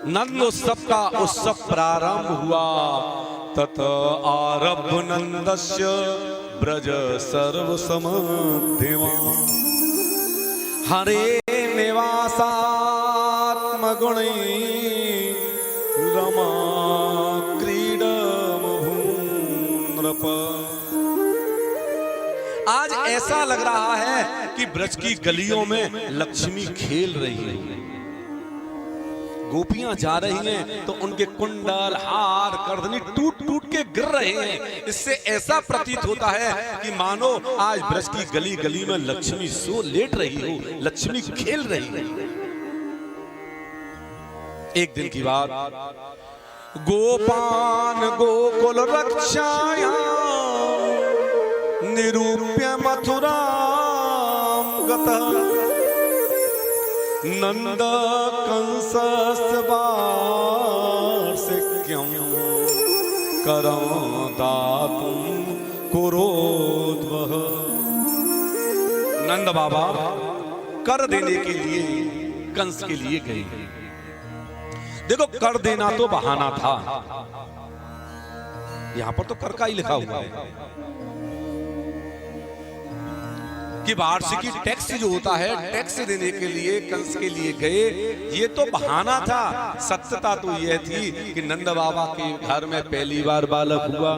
नंद उत्सव का उत्सव प्रारंभ हुआ। तत आरभ नंदस्य ब्रज सर्व समधिमा। हरे निवासात्म गुणी रमा क्रीडम भूनृप। आज ऐसा लग रहा है कि ब्रज की गलियों में लक्ष्मी खेल रही है। गोपियां जा रही हैं तो उनके कुंडल हार करधनी टूट टूट के गिर रहे हैं। इससे ऐसा प्रतीत होता है कि मानो आज ब्रज की गली गली में लक्ष्मी सो लेट रही हो, लक्ष्मी खेल रही है। एक दिन की बात, गोपान गोकुल रक्षाया निरूप्य मथुराम गतः नंद कंसस्वार्षिक्यं करं दातुं कुरोद्वः। नंद बाबा कर देने के लिए कंस के लिए गए। देखो, कर देना तो बहाना था, यहां पर तो कर का ही लिखा हुआ है कि वार्षिकी टैक्स जो होता है, टैक्स देने के लिए कंस के लिए गए। ये तो बहाना था। सत्यता तो यह थी कि नंद बाबा के घर में पहली बार बालक हुआ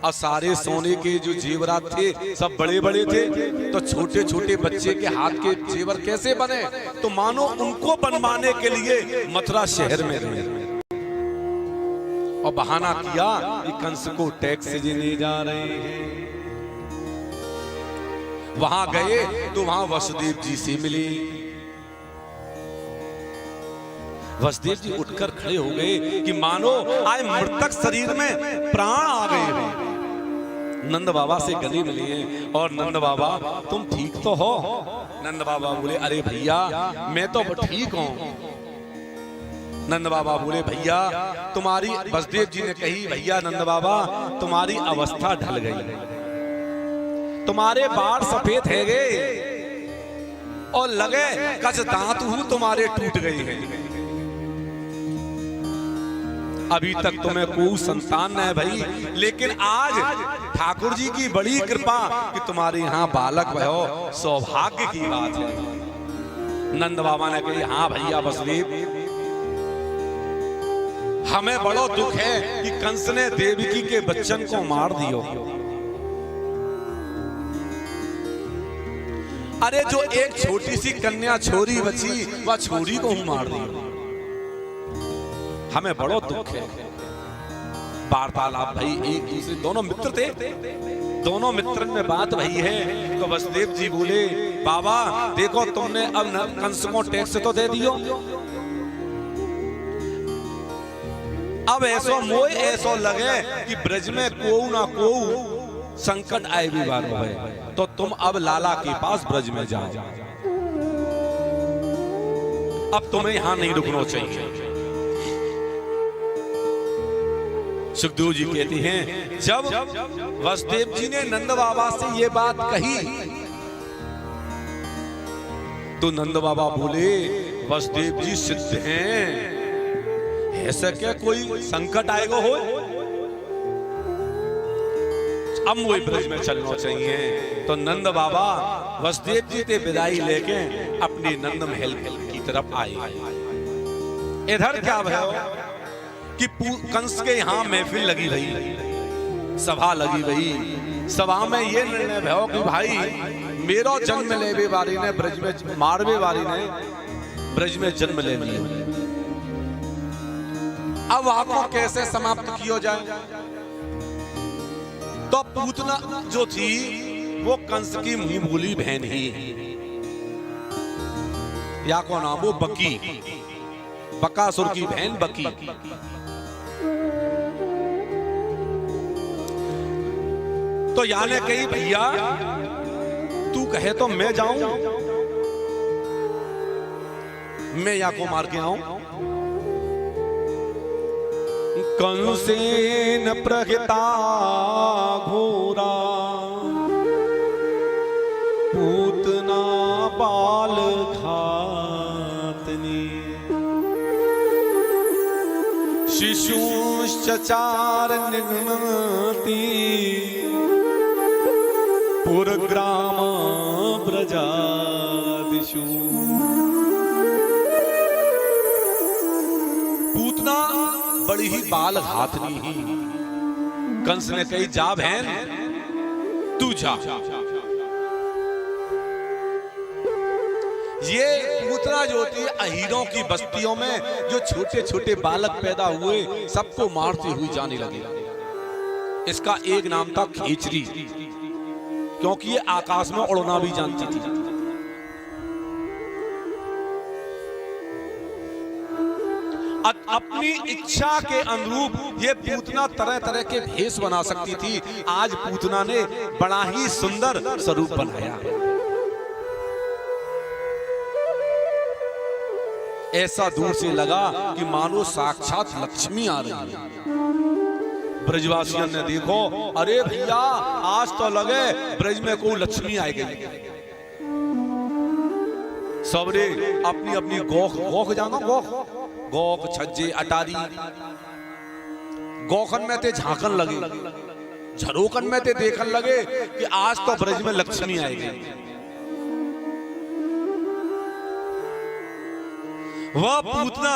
और सारे सोने के जो जेवरात थे सब बड़े बड़े थे, तो छोटे छोटे बच्चे के हाथ के जेवर कैसे बने? तो मानो उनको बनवाने के लिए मथुरा शहर में गए और बहाना किया कि कंस को टैक्स देने जा रहे हैं। वहां गए तो वहां वसुदेव जी से मिले। वसुदेव जी उठकर खड़े हो गए कि मानो आज मृतक शरीर में प्राण आ गए हैं। नंद बाबा से गले मिले हैं और नंद बाबा तुम ठीक तो हो? नंद बाबा बोले अरे भैया मैं तो ठीक हूं। नंद बाबा बोले भैया तुम्हारी, वसुदेव जी ने कही भैया नंद बाबा तुम्हारी अवस्था ढल गई, तुम्हारे बाल सफेद है गए और लगे कच दांत हूं तुम्हारे टूट गए हैं। अभी तक तुम्हें कोई संतान न है भाई, लेकिन आज ठाकुर जी की बड़ी कृपा कि तुम्हारे यहाँ बालक भयो, सौभाग्य की बात है। नंद बाबा ने कही हाँ भैया वसुदेव, हमें बड़ा दुख है कि कंस ने देवकी के बच्चन को मार दियो। अरे जो एक छोटी सी कन्या छोरी बची, वह छोरी को ही मार दी। हमें बड़ा दुख है। वार्तालाप भाई, एक दूसरे दोनों मित्र थे, दोनों मित्र में बात वही है। तो वसुदेव जी बोले बाबा देखो तुमने अब कंस को टैक्स तो दे दियो, अब ऐसो मोय ऐसो लगे कि ब्रज में को ना को संकट आए भी बार है, तो तुम अब लाला के पास ब्रज में जाओ, अब तुम्हें यहां नहीं रुकना चाहिए। सुखदेव जी कहते हैं जब वसुदेव जी ने नंद बाबा से ये बात कही तो नंद बाबा बोले वसुदेव जी सिद्ध हैं, ऐसा क्या कोई संकट आएगा हो, अब मुझे ब्रज में चलना चाहिए। तो नंद बाबा वसुदेव जी से विदाई लेके अपने नंद महल की तरफ आए। इधर क्या भयो कि कंस के यहाँ महफिल लगी रही, सभा लगी रही। सभा में ये निर्णय भयो कि भाई मेरो जन्म लेवे वाली ने ब्रज में, मारवे वाली ने ब्रज में जन्म ले लिया, अब आपको कैसे समाप्त किया जाए? तो पूतना जो थी वो कंस की मुंह बोली बहन ही, या को नाम वो बकी, बकासुर की बहन बकी। तो या ने कही भैया तू कहे तो मैं जाऊं, मैं या को मार के आऊं। कंसेन प्रहिता घोरा पूतना बाल घातनी। शिशुश्चचार निघ्नति पुरग्राम ब्रजादिषु। पूतना बड़ी ही बाल घातनी ही। कंस ने कही जा बहन तू जा। ये पूतना जो होती है अहीरों की बस्तियों में जो छोटे छोटे बालक पैदा हुए सबको मारती हुई जाने लगी। इसका एक नाम था खेचरी, क्योंकि ये आकाश में उड़ना भी जानती थी। अपनी इच्छा के अनुरूप ये पूतना तरह तरह के भेष बना सकती थी। आज पूतना ने बड़ा ही सुंदर स्वरूप बनाया। ऐसा दूर से लगा कि मानो साक्षात लक्ष्मी आ रही है। ब्रजवासियों ने देखो, अरे भैया आज तो लगे ब्रज में कोई लक्ष्मी आएगी। सबरे अपनी अपनी गोख जानो, गोख छज्जे अटारी गोखन में ते झांकन लगे, झरोकन में ते देखन लगे कि आज तो ब्रज में लक्ष्मी आएगी। वह पूतना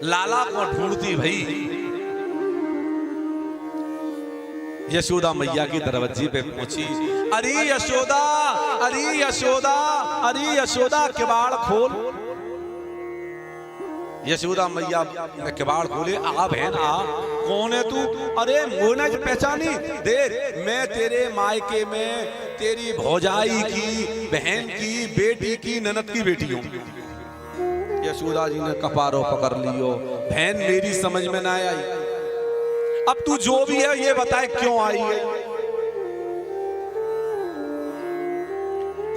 लाला को ढूंढती भई यशोदा मैया के दरवाजे पे पहुंची। अरे यशोदा, अरे यशोदा, अरे यशोदा किवाड़ खोल। यशोदा मैया ने किवाड़ खोले। आ बहन आ, कौन है तू? अरे मुझे पहचानी? देख मैं तेरे मायके में तेरी भौजाई की बहन की बेटी की ननद की बेटी हूँ। यशोदा जी ने कपारों पकड़ लियो। बहन मेरी समझ में ना आई, अब तू जो भी है ये बताए क्यों आई है?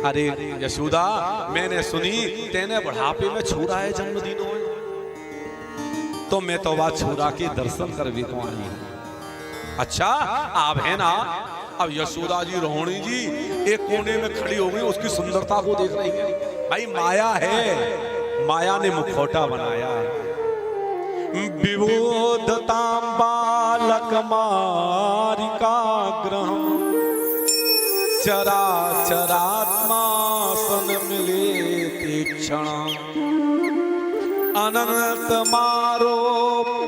अरे यशोदा मैंने सुनी तेने बुढ़ापे में छोड़ा है जन्मदिनों में, तो मैं तो बात छोड़ा के दर्शन कर भी तो आई है। अच्छा आप है ना? अब यशोदा जी रोहिणी जी एक कोने में खड़ी हो गई, उसकी सुंदरता को देख रही है। भाई माया है, माया ने मुखौटा बनाया है। विबोधतां बालक मारिका ग्रहम चराचरात्मा सन मिले तीक्षण अनंत मारो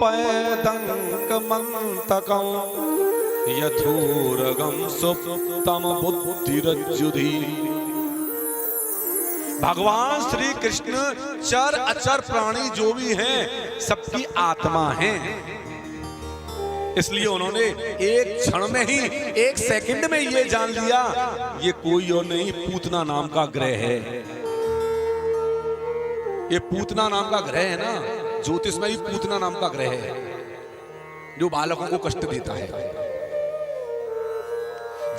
पैदंक मंतकम यथोरगम सुप्तम बुद्धिरज्जुधि। भगवान श्री कृष्ण चर अचर प्राणी जो भी हैं सबकी आत्मा हैं। इसलिए उन्होंने एक क्षण में ही, एक सेकंड में ये जान लिया ये कोई और नहीं पूतना नाम का ग्रह है। ये पूतना नाम का ग्रह है ना, ज्योतिष में ही पूतना नाम का ग्रह है जो बालकों को कष्ट देता है।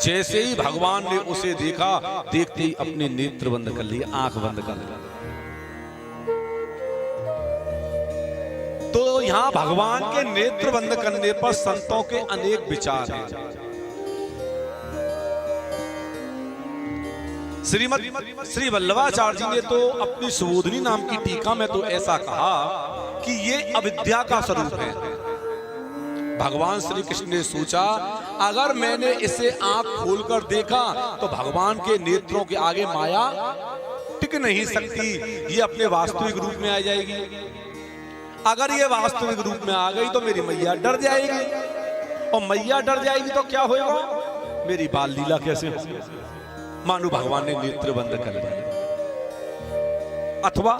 जैसे ही भगवान ने उसे देखा, देखते ही अपने नेत्र बंद कर लिए, आंख बंद कर लिया। तो यहां भगवान के नेत्र बंद करने पर संतों के अनेक विचार हैं। श्री वल्लभाचार्य जी ने तो अपनी सुबोधनी नाम की टीका में तो ऐसा कहा कि ये अविद्या का स्वरूप है। भगवान श्री कृष्ण ने सोचा अगर मैंने इसे आंख खोलकर देखा तो भगवान के नेत्रों के आगे माया टिक नहीं सकती, ये अपने वास्तविक रूप में आ जाएगी। अगर ये वास्तविक रूप में आ गई तो मेरी मैया डर जाएगी, और मैया डर जाएगी तो क्या होगा? मेरी बाल लीला कैसे होगी? मानो भगवान ने नेत्र बंद कर दिए। अथवा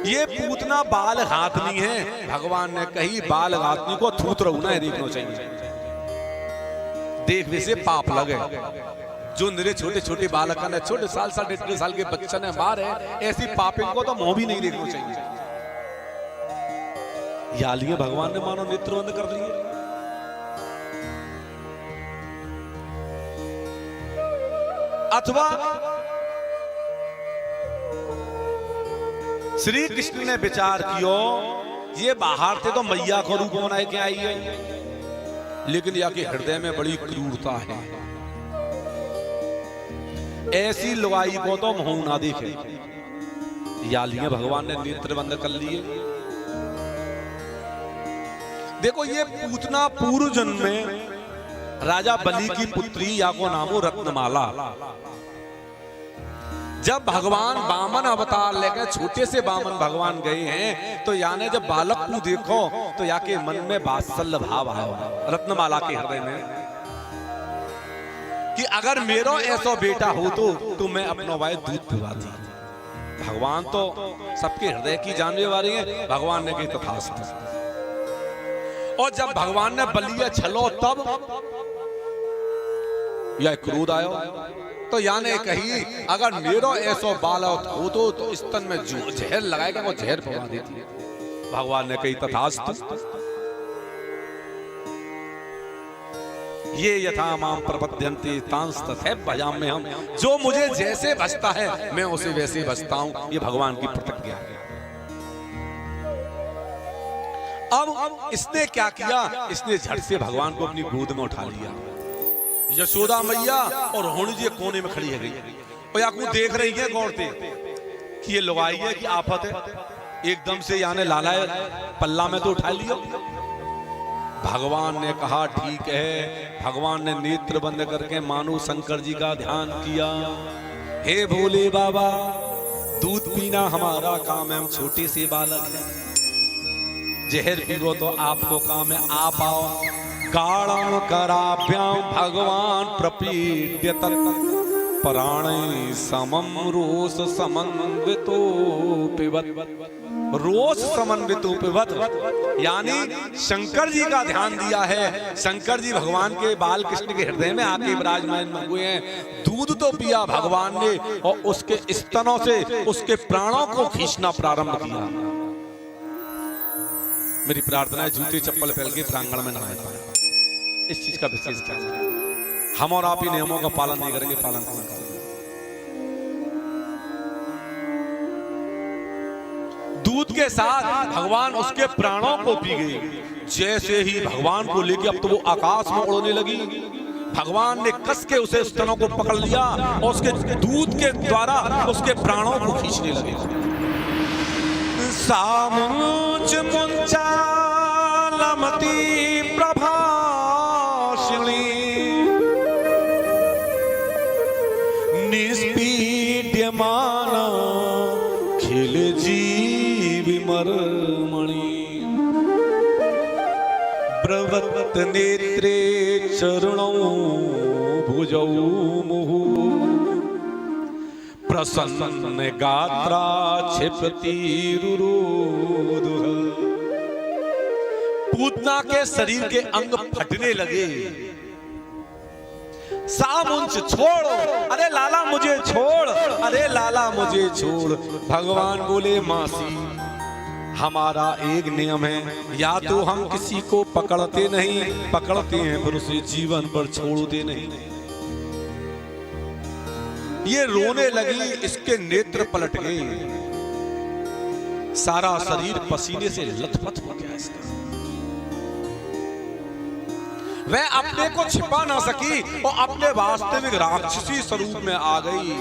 ये पूतना बाल घातनी है। भगवान ने कही बाल घातनी को थूत रहुना है देखना चाहिए, देखने से पाप लगे। जो निरे छोटे छोटे बालक ने, छोटे साल 1.5 साल के बच्चे ने मार है, ऐसी पापिन को तो मुंह भी नहीं देखना चाहिए। या लिए भगवान ने मानो नेत्र बंद कर दिए। अथवा श्री कृष्ण ने विचार कियो ये बाहर थे तो मैया को रूप बनाए के आई है, लेकिन या के हृदय में बड़ी क्रूरता है। ऐसी लुगाई को तो मुंह ना देखे। या लिए भगवान ने नेत्र बंद कर लिए। देखो ये पूतना पूर्व जन्म में राजा बलि की पुत्री या को नामो रत्नमाला। जब भगवान वामन अवतार लेकर छोटे से वामन भगवान गए हैं तो यानी जब बालक को देखो तो या के मन में वात्सल्य भाव आया रत्नमाला के हृदय में कि अगर मेरा ऐसा बेटा हो तो मैं अपना भाई दूध पिलाती। भगवान तो सबके हृदय की जानने वाली है। भगवान ने कही तथास्तु। और जब भगवान ने बलिया छलो तब यह क्रोध आयो तो यानी कही अगर मेरा ऐसा बालक हो तो स्तन में जो जहर लगाएगा वो जहर पवा देती है। भगवान ने कही तथास्तु। ये यथा माम प्रपद्यन्ते तांस तथैव भजाम्यहं हम, जो मुझे जैसे बचता है मैं उसे वैसे बचता हूं। ये भगवान की प्रतिज्ञा है। अब इसने क्या किया, इसने झट से भगवान को अपनी गोद में उठा लिया। यशोदा मैया और रोहिणी जी कोने में खड़ी है गई और याकू देख रही है गौर से कि ये लुगाई है कि आफत है। एकदम से यानी लाला पल्ला में तो उठा लिया। भगवान ने कहा ठीक है। भगवान ने नेत्र बंद करके मानो शंकर जी का ध्यान किया। हे भोले बाबा, दूध पीना हमारा काम है, हम छोटे से बालक हैं। जहर पीगो तो आपको काम है, आप आओ। गाढ़ं कराभ्याम भगवान प्रपीड्यत प्राणे समम रोष समन्वितो पिबत। रोष समन्वितो पिबत यानी शंकर जी का ध्यान दिया है। शंकर जी भगवान के बाल कृष्ण के हृदय में आके विराजमान हुए हैं। दूध तो पिया भगवान ने और उसके स्तनों से उसके प्राणों को खींचना प्रारंभ किया। मेरी प्रार्थना है जूते चप्पल पहन के प्रांगण में नहाए पाए। इस चीज का विशेष क्या है, हम और आप ही नियमों का पालन नहीं करेंगे, पालन कौन करेंगे। दूध के साथ भगवान उसके प्राणों को पी गई। जैसे ही भगवान को लेके अब तो वो आकाश में उड़ने लगी। भगवान ने कस के उसे स्तनों को पकड़ लिया और उसके दूध के द्वारा उसके प्राणों को खींचने लगे। सामुच मुंचालमती प्रभाषिणी निष्पीड्यमान खिल जीविमर्मणि ब्रवत नेत्रे चरणौ भुजौ मुहु प्रसन्न गात्रा क्षिपति रुरोध। पूतना के शरीर के अंग फटने लगे। सामुंच छोड़ो, अरे लाला मुझे छोड़, अरे लाला मुझे छोड़। भगवान बोले मासी, हमारा एक नियम है, या तो हम किसी को पकड़ते नहीं, पकड़ते हैं पर उसे जीवन पर छोड़ते नहीं। ये रोने लगी, इसके नेत्र पलट गए, सारा शरीर पसीने से लथपथ हो गया इसका। वह अपने को छिपा ना सकी और अपने वास्तविक राक्षसी स्वरूप में आ गई।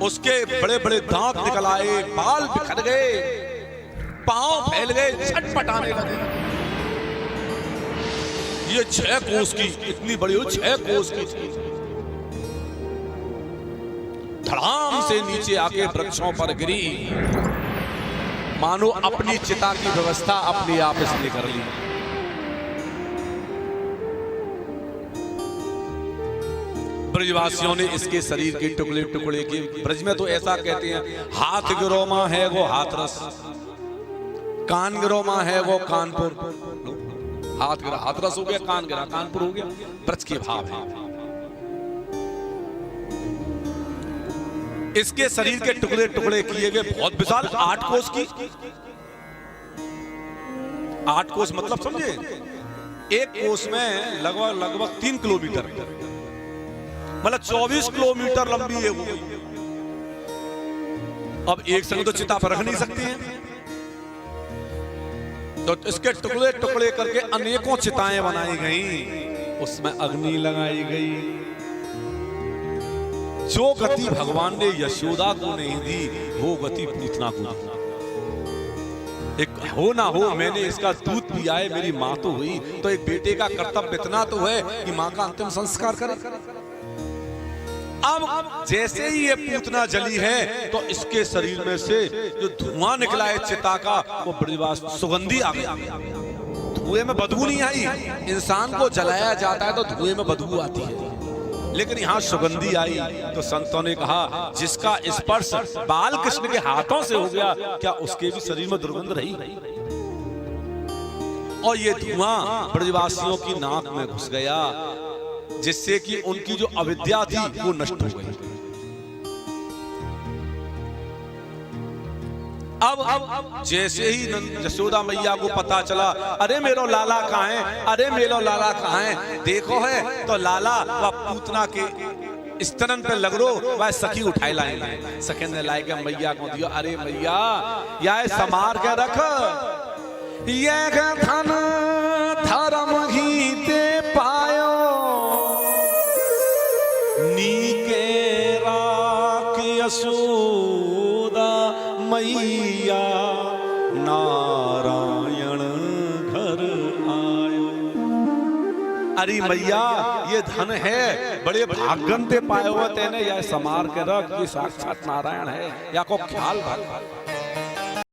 उसके बड़े बड़े दांत निकल आए, बाल बिखर गए, पांव फैल गए, छटपटाने लगे। ये 6 कोस की, इतनी बड़ी हो, 6 कोस की थी। धड़ाम से नीचे आके वृक्षों पर गिरी, मानो अपनी चिता की व्यवस्था अपने आप इसने कर ली। ब्रजवासियों ने इसके शरीर के टुकड़े टुकड़े किए। ब्रज में तो ऐसा कहते हैं, हाथ गिरोमा है वो हाथरस, कान गिरोमा है वो कानपुर। हाथ गिरा हाथरस हो गया, कान गिरा कानपुर हो गया। ब्रज के भाव है। इसके शरीर के टुकड़े टुकड़े किए गए। बहुत विशाल 8 कोस की। 8 कोस मतलब समझे, एक कोस में लगभग 3 किलोमीटर, मतलब 24 किलोमीटर लंबी है वो। अब एक संग तो चिता पर रख नहीं सकते हैं, तो इसके टुकड़े टुकड़े करके अनेकों चिताएं बनाई गई, उसमें अग्नि लगाई गई। जो गति भगवान ने यशोदा को नहीं दी, वो गति पूतना को दी। एक हो ना हो मैंने इसका दूध पिया है, मेरी माँ तो हुई, तो एक बेटे का कर्तव्य इतना तो है कि माँ का अंतिम संस्कार करे। अब जैसे ही ये पूतना जली है तो इसके शरीर में से जो धुआं निकला है चिता का, वो बड़ी बात सुगंधी आ गई। धुएं में बदबू नहीं आई, इंसान को जलाया जाता है तो धुएं में बदबू आती है, लेकिन यहाँ सुगंधी आई। तो संतों ने कहा जिसका स्पर्श बाल कृष्ण के हाथों से हो गया, क्या उसके भी शरीर में दुर्गंध रही? और ये धुआं ब्रजवासियों की नाक में घुस गया, जिससे कि उनकी जो अविद्या थी वो नष्ट हो गई। अब जैसे ही यशोदा मैया को पता चला, अरे मेरो लाला कहाँ है, अरे मेरो लाला कहाँ है, देखो है तो लाला व पूतना के स्तन पे लग रो, वह सखी उठाए लाए, सखी ने लाए के मैया को दिया। अरे मैया यह समार के रख, ये धन धर्म घीते पायो, नीके राख यशोदा मैया नारायण घर आयो। अरे मैया ये धन है, बड़े भागन ते पाए हुए तेने, यह समार के रख, ये साक्षात नारायण है, या को ख्याल रख।